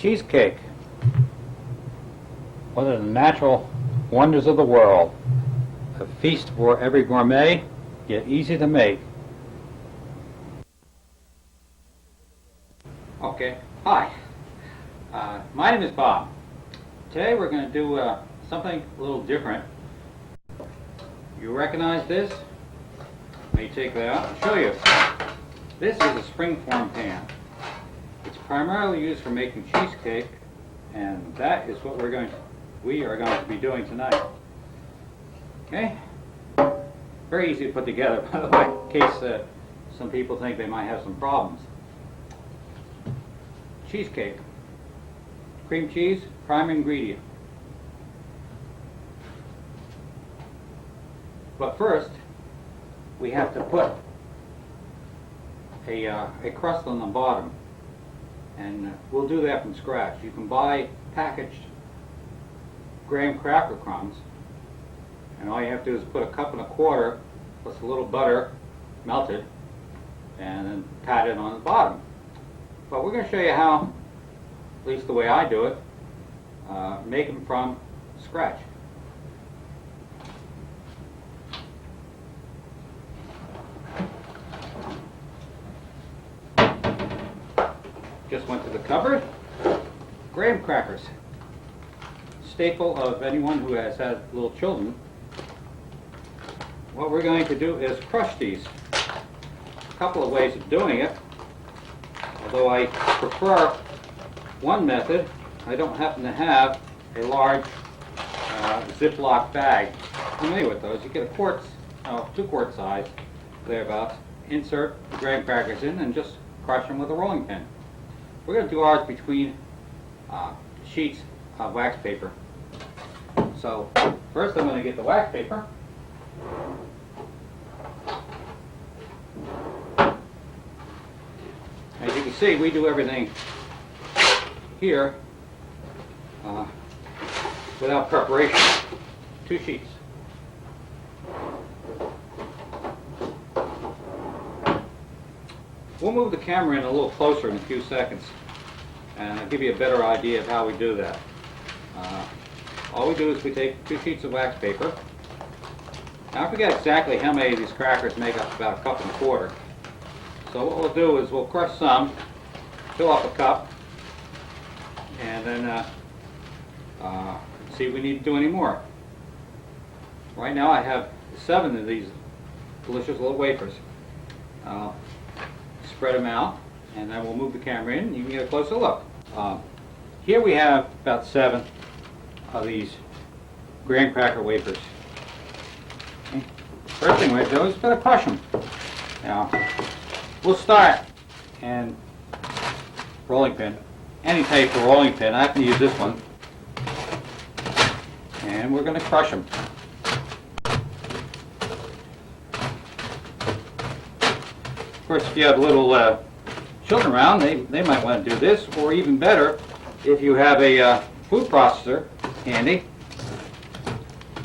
Cheesecake, one of the natural wonders of the world. A feast for every gourmet, yet easy to make. Okay, hi. My name is Bob. Today we're going to do something a little different. You recognize this? Let me take that out and show you. This is a Springform Pan. It's primarily used for making cheesecake, and that is what we are going to be doing tonight. Okay? Very easy to put together, by the way, in case some people think they might have some problems. Cheesecake. Cream cheese, prime ingredient. But first, we have to put a crust on the bottom, and we'll do that from scratch. You can buy packaged graham cracker crumbs, and all you have to do is put a cup and a quarter plus a little butter melted and then pat it on the bottom. But we're going to show you how, at least the way I do it, make them from scratch. Just went to the cupboard. Graham crackers, staple of anyone who has had little children. What we're going to do is crush these. A couple of ways of doing it. Although I prefer one method, I don't happen to have a large Ziploc bag. Familiar with those? You get a quart, 2-quart size, thereabouts. Insert the graham crackers in and just crush them with a rolling pin. We're going to do ours between sheets of wax paper. So first I'm going to get the wax paper. As you can see, we do everything here without preparation. 2 sheets. We'll move the camera in a little closer in a few seconds, and I'll give you a better idea of how we do that. All we do is we take 2 sheets of wax paper. Now I forget exactly how many of these crackers make up about a cup and a quarter. So what we'll do is we'll crush some, fill up a cup, and then see if we need to do any more. Right now I have 7 of these delicious little wafers. Spread them out, and then we'll move the camera in and you can get a closer look. Here we have about 7 of these graham cracker wafers. Okay. First thing we do is better crush them. Now, we'll start in rolling pin, any type of rolling pin. I happen to use this one, and we're going to crush them. Of course, if you have little children around, they might want to do this, or even better, if you have a food processor handy,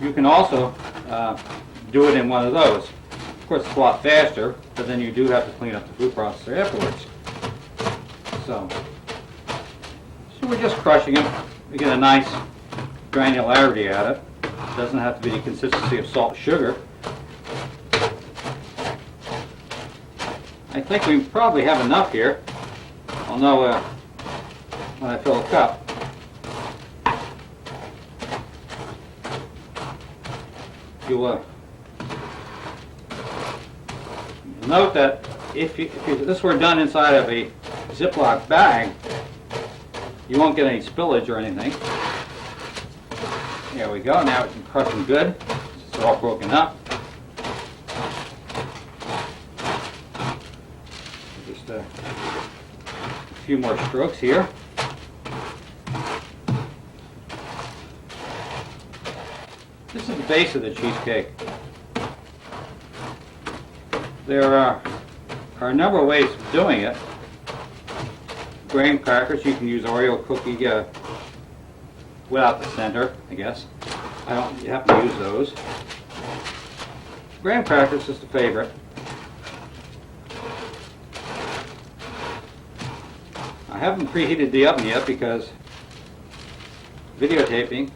you can also do it in one of those. Of course, it's a lot faster, but then you do have to clean up the food processor afterwards. So we're just crushing them. We get a nice granularity at it. It doesn't have to be the consistency of salt and sugar. I think we probably have enough here. I'll know when I fill a cup. You'll note that if this were done inside of a Ziploc bag, you won't get any spillage or anything. There we go. Now it's crushing good. It's all broken up. Just a few more strokes here. This is the base of the cheesecake. There are a number of ways of doing it. Graham crackers, you can use Oreo cookie without the center, I guess. You have to use those. Graham crackers is the favorite. I haven't preheated the oven yet because videotaping,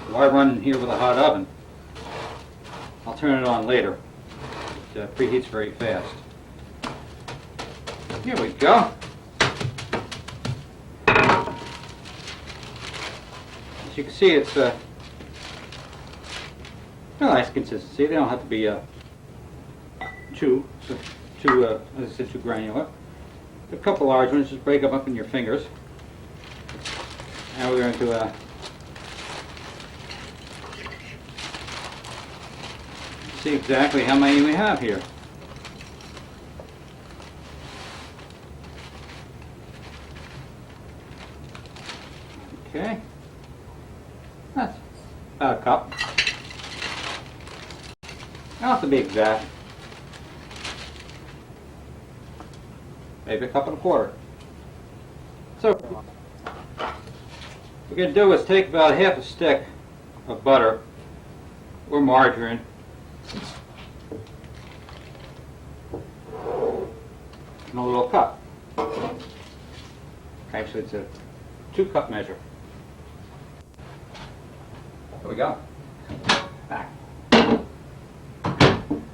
why run in here with a hot oven? I'll turn it on later. It preheats very fast. Here we go. As you can see, it's a nice consistency. They don't have to be too granular. A couple large ones, just break them up in your fingers. Now we're going to see exactly how many we have here. Okay, that's about a cup. Not have to be exact. Maybe a cup and a quarter. So what we're going to do is take about half a stick of butter or margarine in a little cup. Actually, it's a 2-cup measure. There we go. Back.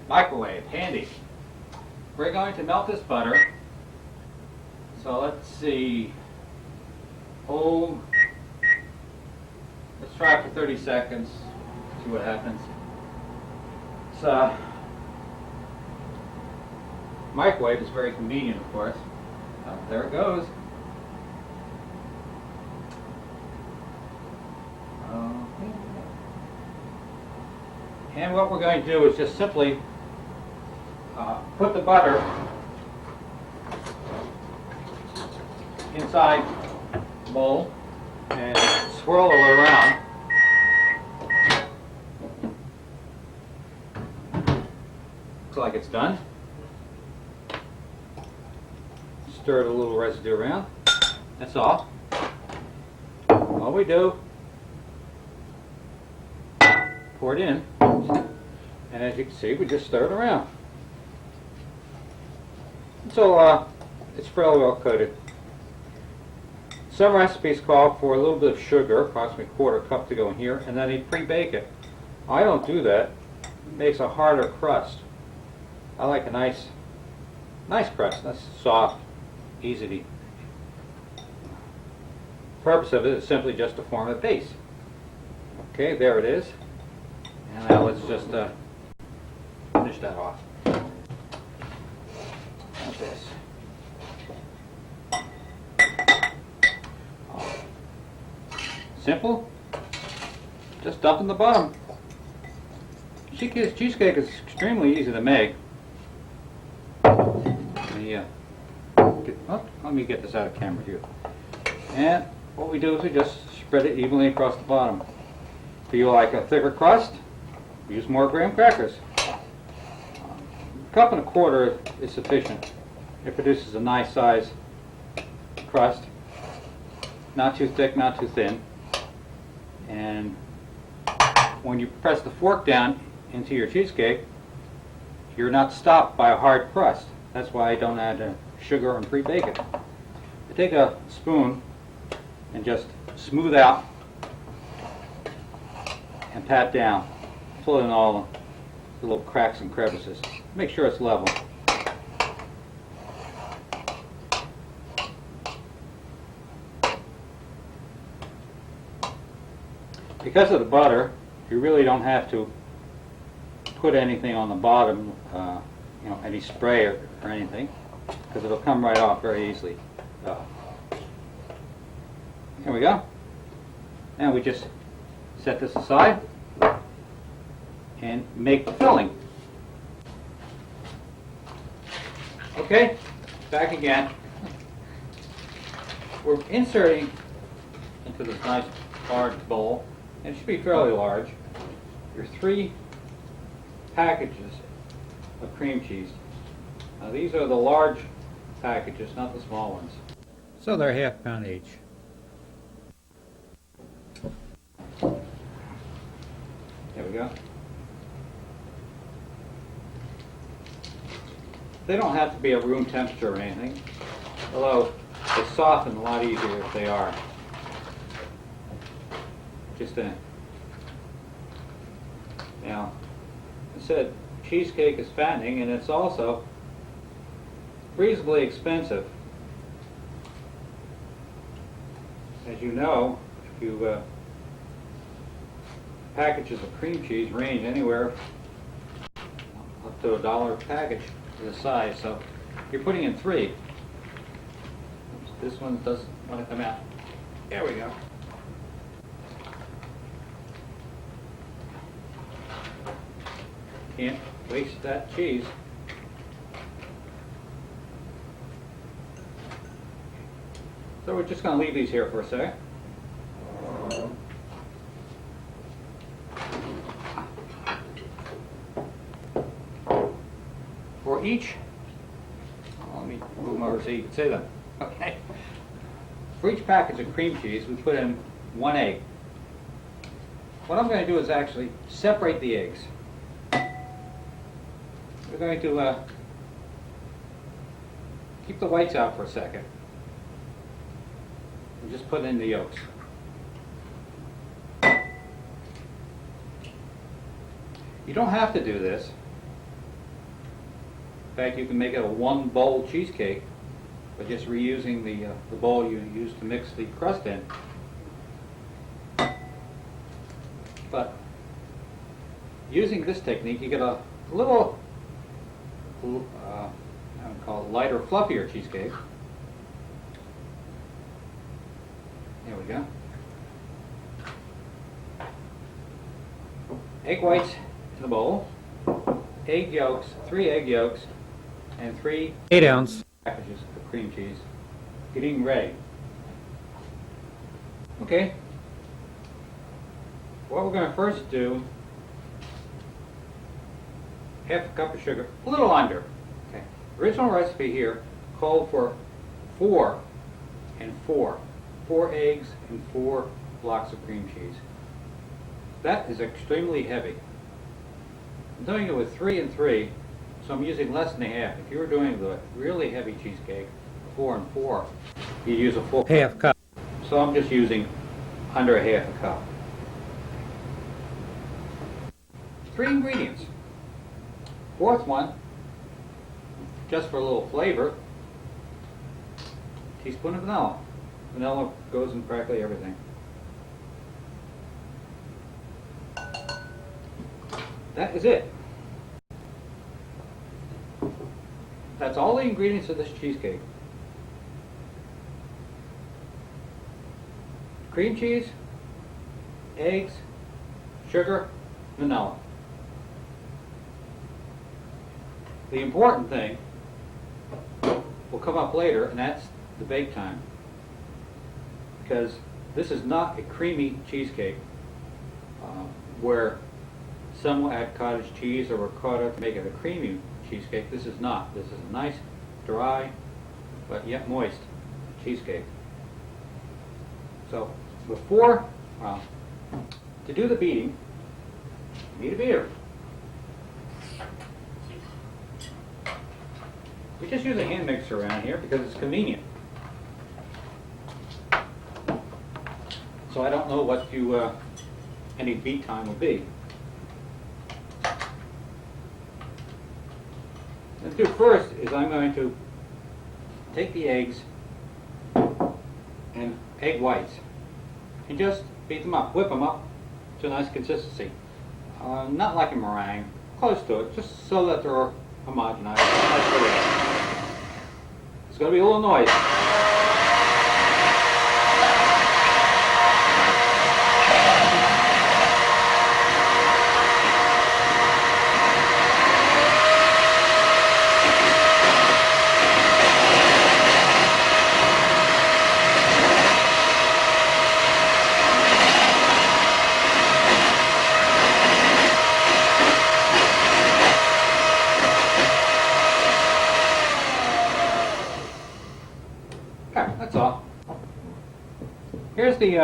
Microwave, handy. We're going to melt this butter. So let's see. Hold. Let's try it for 30 seconds. See what happens. So, microwave is very convenient, of course. There it goes. And what we're going to do is just simply put the butter inside the bowl and swirl it around. Looks like it's done. Stir a little residue around. That's all. All we do, pour it in, and as you can see, we just stir it around. So it's fairly well coated. Some recipes call for a little bit of sugar, approximately a quarter cup to go in here, and then they pre-bake it. I don't do that. It makes a harder crust. I like a nice crust. That's soft, easy to eat. The purpose of it is simply just to form a base. Okay, there it is. And now let's just finish that off. Like this. Simple. Just dump in the bottom. Cheesecake is extremely easy to make. Let me get this out of camera here. And what we do is we just spread it evenly across the bottom. If you like a thicker crust, use more graham crackers. A cup and a quarter is sufficient. It produces a nice size crust. Not too thick, not too thin. And when you press the fork down into your cheesecake, you're not stopped by a hard crust. That's why I don't add sugar and pre-bake it. I take a spoon and just smooth out and pat down, fill in all the little cracks and crevices. Make sure it's level. Because of the butter, you really don't have to put anything on the bottom, any spray or anything, because it'll come right off very easily. Here we go. Now we just set this aside and make the filling. Okay, back again. We're inserting into this nice large bowl, and it should be fairly large, your 3 packages of cream cheese. Now these are the large packages, not the small ones. So they're ½ pound each. There we go. They don't have to be at room temperature or anything, although They soften a lot easier if they are. Just a, now, I said cheesecake is fattening, and it's also reasonably expensive. As you know, if you packages of cream cheese range anywhere up to $1 a package for the size, so you're putting in 3. Oops, this one doesn't want to come out. There we go. Can't waste that cheese. So we're just going to leave these here for a sec. For each, let me move them over so you can see them. Okay. For each package of cream cheese, we put in 1 egg. What I'm going to do is actually separate the eggs. We're going to keep the whites out for a second and just put in the yolks. You don't have to do this. In fact, you can make it a 1-bowl cheesecake by just reusing the bowl you used to mix the crust in. But using this technique, you get a little, I would call it lighter, fluffier cheesecake. There we go. Egg whites in the bowl, egg yolks, 3 egg yolks, and 3 8-ounce packages of cream cheese getting ready. Okay. What we're going to first do, half a cup of sugar, a little under. Okay. Original recipe here called for 4 and 4. 4 eggs and 4 blocks of cream cheese. That is extremely heavy. I'm doing it with 3 and 3, so I'm using less than a half. If you were doing the really heavy cheesecake, 4 and 4, you use a full half cup. So I'm just using under a half a cup. 3 ingredients. 4th one, just for a little flavor, teaspoon of vanilla. Vanilla goes in practically everything. That is it. That's all the ingredients of this cheesecake. Cream cheese, eggs, sugar, vanilla. The important thing will come up later, and that's the bake time. Because this is not a creamy cheesecake where some will add cottage cheese or ricotta to make it a creamy cheesecake. This is not. This is a nice, dry, but yet moist cheesecake. So before, to do the beating, you need a beater. We just use a hand mixer around here because it's convenient. So I don't know what any beat time will be. What I'll do first is I'm going to take the eggs and egg whites and just beat them up, whip them up to a nice consistency. Not like a meringue, close to it, just so that they're homogenized. It's going to be a little noisy. That's all. Here's the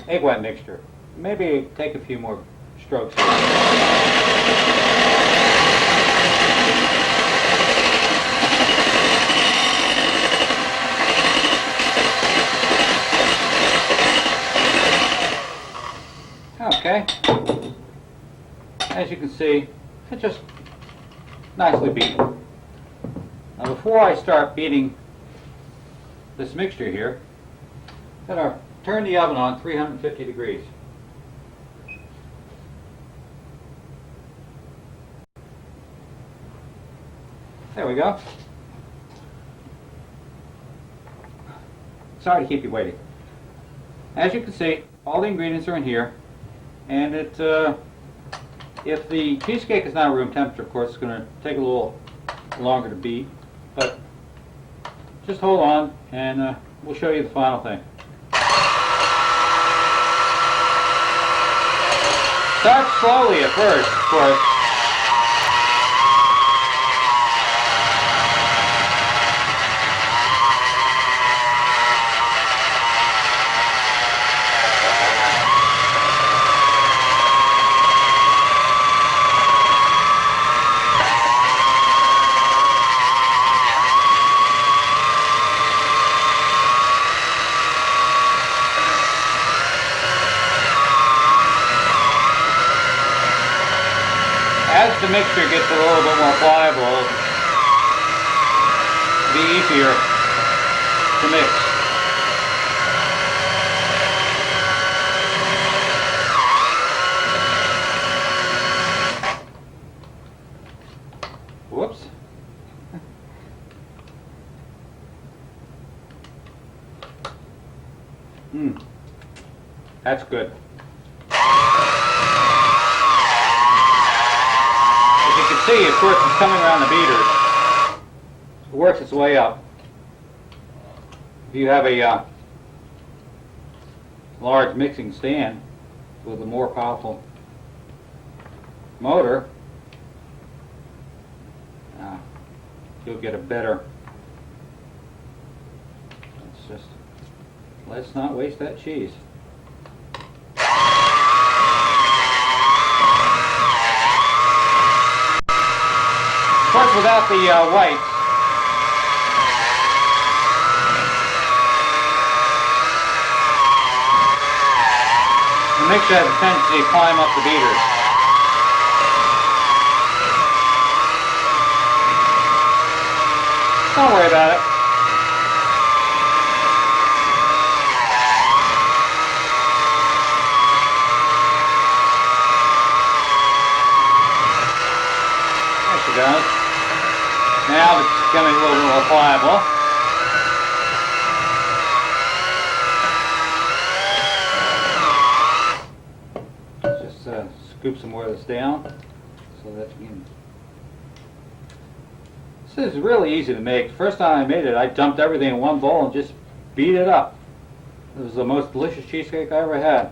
egg white mixture. Maybe take a few more strokes here. as you can see, it's just nicely beaten. Now before I start beating this mixture here, I'm going to turn the oven on 350 degrees. There we go. Sorry to keep you waiting. As you can see, all the ingredients are in here, and if the cheesecake is not room temperature, of course, it's going to take a little longer to beat, but just hold on and we'll show you the final thing. Start slowly at first, of course. As the mixture gets a little bit more pliable, it'll be easier to mix. Whoops. That's good. See, of course, it's coming around the beaters. It works its way up. If you have a large mixing stand with a more powerful motor, you'll get a better. Let's not waste that cheese. Of course, without the whites, the mixture has a tendency to climb up the beaters. Don't worry about it. There she goes. Now it's becoming a little bit more pliable. Let's just scoop some more of this down so that you can. This is really easy to make. The first time I made it, I dumped everything in one bowl and just beat it up. It was the most delicious cheesecake I ever had.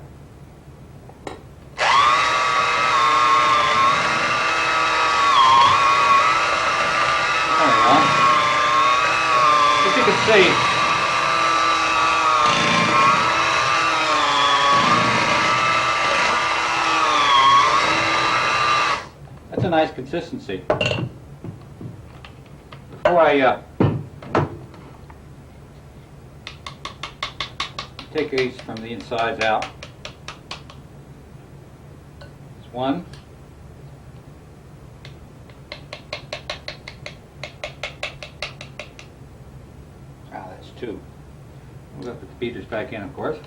As you can see, that's a nice consistency. Before I take these from the insides out, there's one. Two. We're going to put the beaters back in, of course,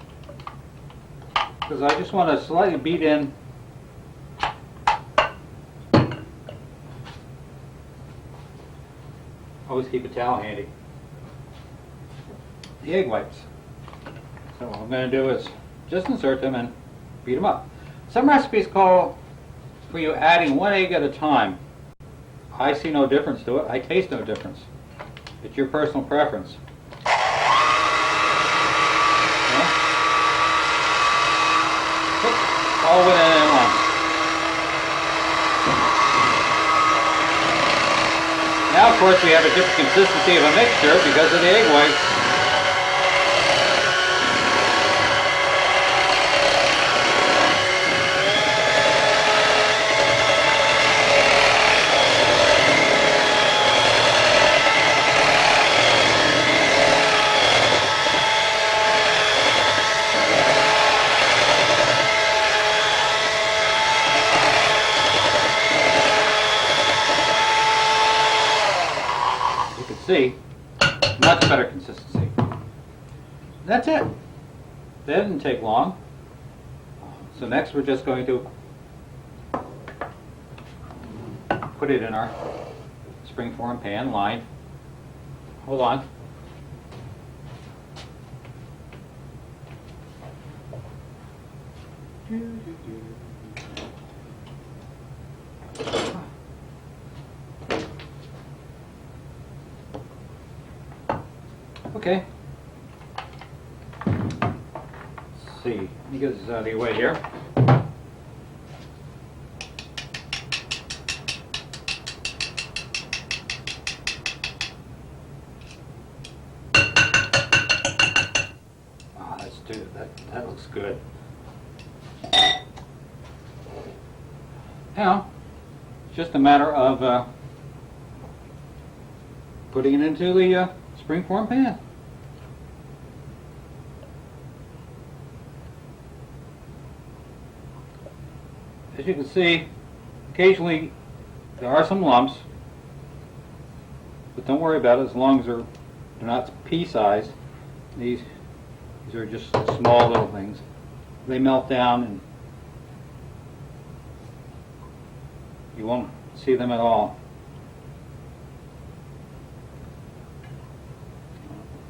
because I just want to slightly beat in always keep a towel handy. The egg whites. So what I'm going to do is just insert them and beat them up. Some recipes call for you adding one egg at a time. I see no difference to it. I taste no difference. It's your personal preference. All went in at once. Now, of course, we have a different consistency of a mixture because of the egg whites. see, much better consistency. That's it. That didn't take long. So next we're just going to put it in our Springform pan lined. Hold on. Okay. Let's see. Let me get this out of the way here. Oh, let's do that. That looks good. Now, it's just a matter of putting it into the Springform pan. As you can see, occasionally there are some lumps, but don't worry about it as long as they're not pea-sized. These are just small little things. They melt down and you won't see them at all.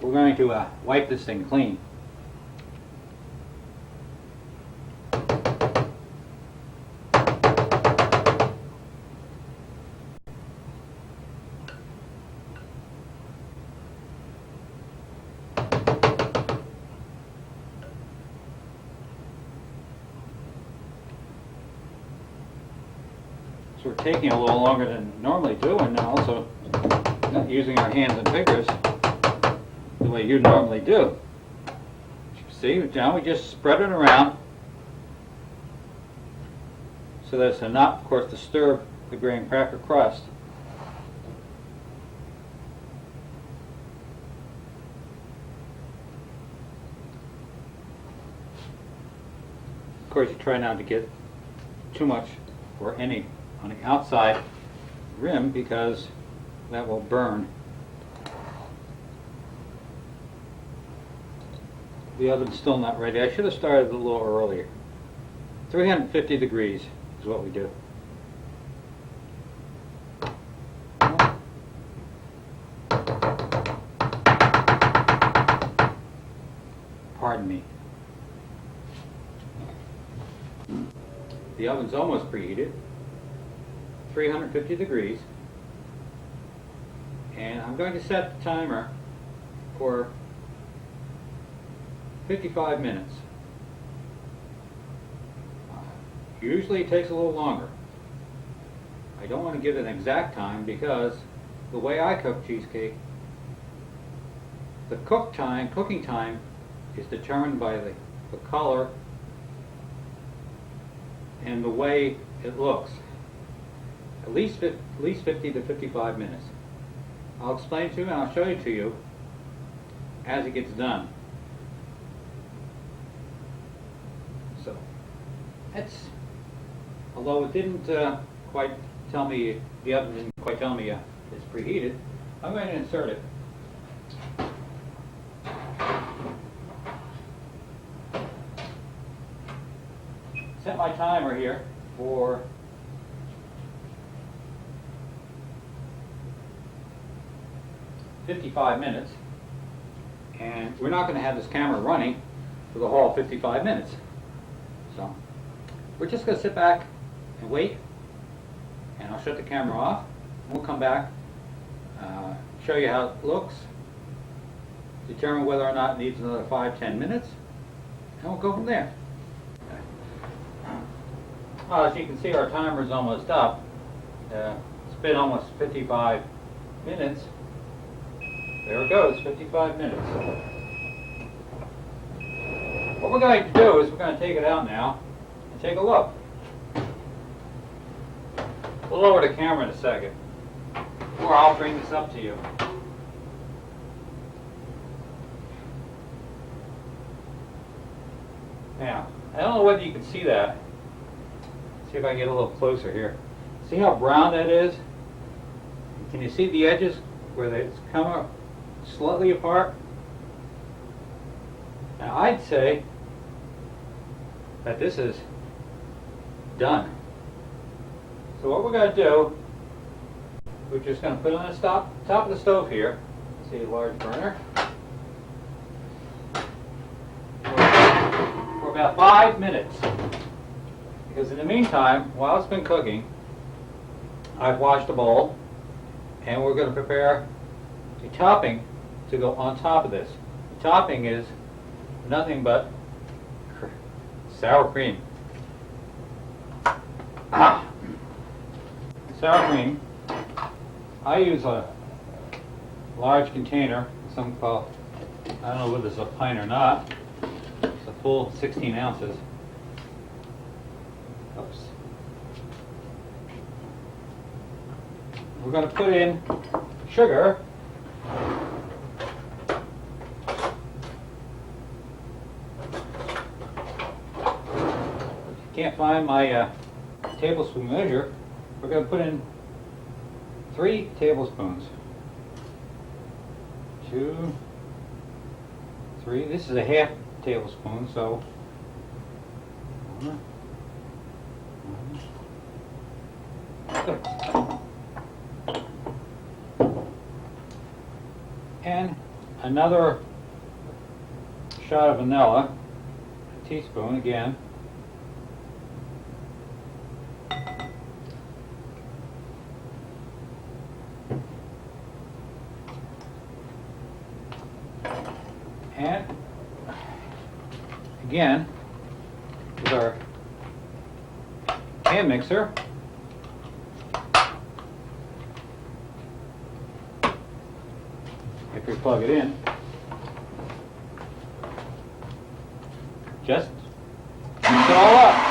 We're going to wipe this thing clean. So we're taking a little longer than normally do, and also not using our hands and fingers the way you normally do. See, now we just spread it around so that as to not, of course, disturb the graham cracker crust. Of course, you try not to get too much or any on the outside rim because that will burn. The oven's still not ready. I should have started a little earlier. 350 degrees is what we do. Pardon me. The oven's almost preheated. 350 degrees. And I'm going to set the timer for 55 minutes. Usually it takes a little longer. I don't want to give an exact time because the way I cook cheesecake, the cooking time is determined by the color and the way it looks. At least 50 to 55 minutes. I'll explain to you and I'll show it to you as it gets done. So, that's, although it didn't quite tell me, the oven didn't quite tell me it's preheated, I'm going to insert it. Set my timer here for 55 minutes, and we're not going to have this camera running for the whole 55 minutes. So we're just going to sit back and wait, and I'll shut the camera off. We'll come back, show you how it looks, determine whether or not it needs another 5-10 minutes, and we'll go from there. Well, as you can see, our timer is almost up. It's been almost 55 minutes. There it goes, 55 minutes. What we're going to do is we're going to take it out now and take a look. We'll lower the camera in a second, or I'll bring this up to you. Now, I don't know whether you can see that. See if I can get a little closer here. See how brown that is? Can you see the edges where they come up slightly apart. Now I'd say that this is done. So what we're going to do, we're just going to put it on the top of the stove here. See a large burner. For about 5 minutes. Because in the meantime, while it's been cooking, I've washed a bowl, and we're going to prepare a topping to go on top of this. The topping is nothing but sour cream. Sour cream, I use a large container, some call, I don't know whether it's a pint or not, it's a full 16 ounces. Oops. We're going to put in sugar. Can't find my tablespoon measure. We're going to put in 3 tablespoons. 2, 3. This is a half tablespoon, so 1, 2. And another shot of vanilla, a teaspoon again. And again, with our hand mixer, if we plug it in, just mix it all up.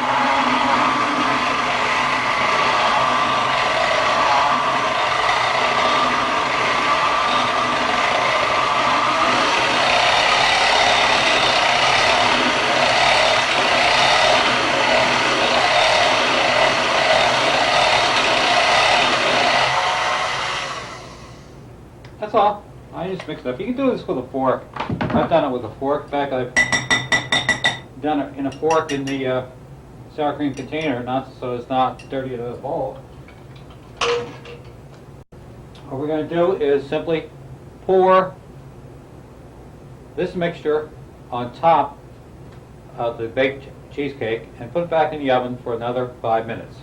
That's all. I just mix it up. You can do this with a fork. I've done it with a fork. In fact, I've done it in a fork in the sour cream container, not so it's not dirty to the bowl. What we're going to do is simply pour this mixture on top of the baked cheesecake and put it back in the oven for another 5 minutes.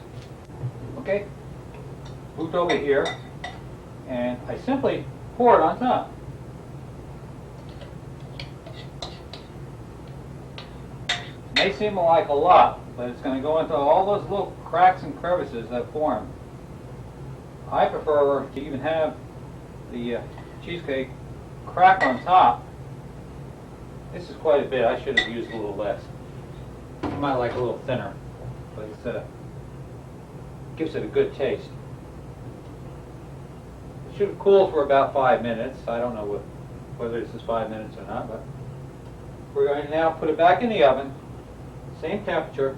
Okay, moved over here, and I simply pour it on top. May seem like a lot, but it's going to go into all those little cracks and crevices that form. I prefer to even have the cheesecake crack on top. This is quite a bit. I should have used a little less. I might like a little thinner, but it gives it a good taste. It should cool for about 5 minutes. I don't know whether this is 5 minutes or not, but we're going to now put it back in the oven, same temperature,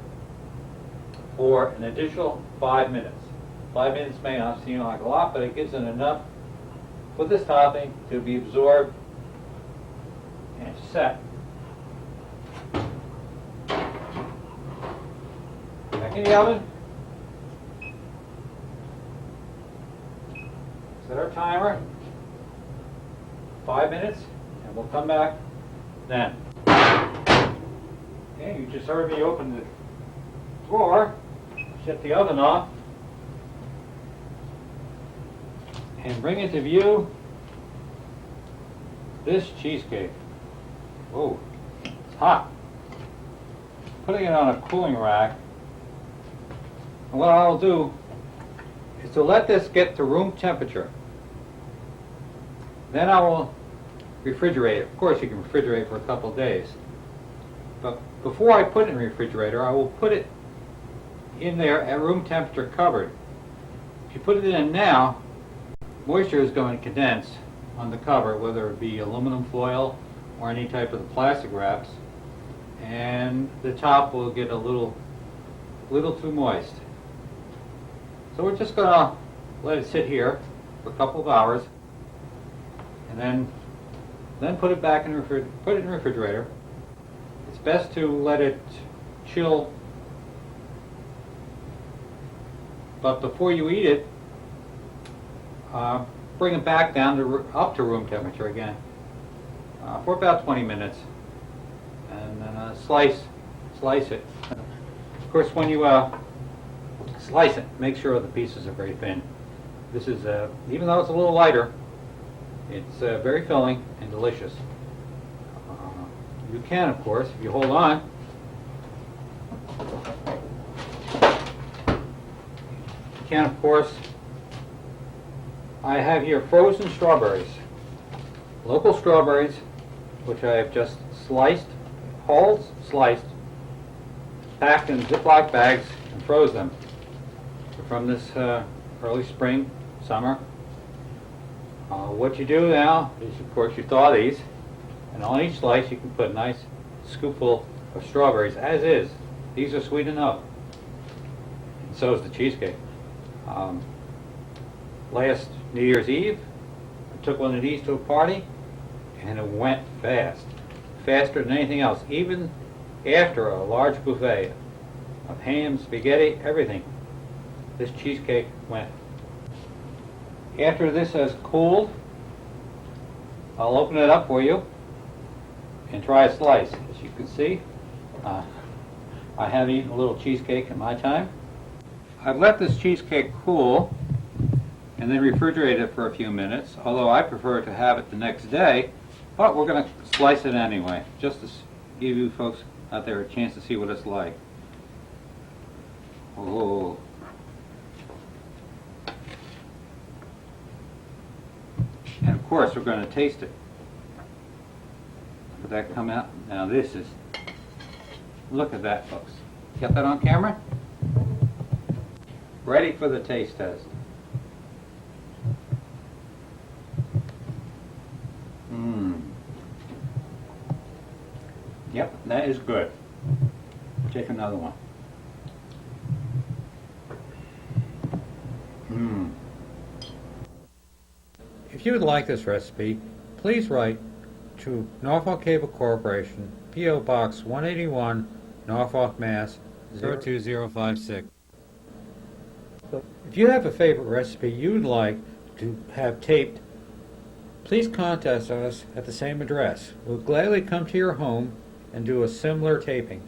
for an additional 5 minutes. 5 minutes may not seem like a lot, but it gives it enough for this topping to be absorbed and set. Back in the oven. Set our timer. 5 minutes, and we'll come back then. Okay, you just heard me open the drawer, shut the oven off, and bring into view this cheesecake. Whoa, it's hot. Putting it on a cooling rack. And what I'll do is to let this get to room temperature. Then I will refrigerate it. Of course, you can refrigerate for a couple of days. But before I put it in the refrigerator, I will put it in there at room temperature covered. If you put it in now, moisture is going to condense on the cover, whether it be aluminum foil or any type of the plastic wraps, and the top will get a little too moist. So we're just going to let it sit here for a couple of hours. and then put it back in the refrigerator. It's best to let it chill, but before you eat it, bring it back down to up to room temperature again for about 20 minutes, and then slice it. Of course, when you slice it, make sure the pieces are very thin. This is even though it's a little lighter, it's very filling and delicious. You can, of course, if you hold on, I have here frozen strawberries, local strawberries, which I have just sliced, packed in Ziploc bags and froze them. They're from this early spring, summer. What you do now is, of course, you thaw these, and on each slice you can put a nice scoopful of strawberries, as is. These are sweet enough, and so is the cheesecake. Last New Year's Eve, I took one of these to a party, and it went fast. Faster than anything else, even after a large buffet of ham, spaghetti, everything. This cheesecake went. After this has cooled, I'll open it up for you and try a slice. As you can see, I have eaten a little cheesecake in my time. I've let this cheesecake cool and then refrigerate it for a few minutes, although I prefer to have it the next day, but we're going to slice it anyway, just to give you folks out there a chance to see what it's like. Oh. And of course we're going to taste it. Did that come out? Now this is, look at that, folks. Got that on camera? Ready for the taste test. Yep, that is good. Take another one. If you would like this recipe, please write to Norfolk Cable Corporation, P.O. Box 181, Norfolk, Mass. 02056. If you have a favorite recipe you would like to have taped, please contact us at the same address. We'll gladly come to your home and do a similar taping.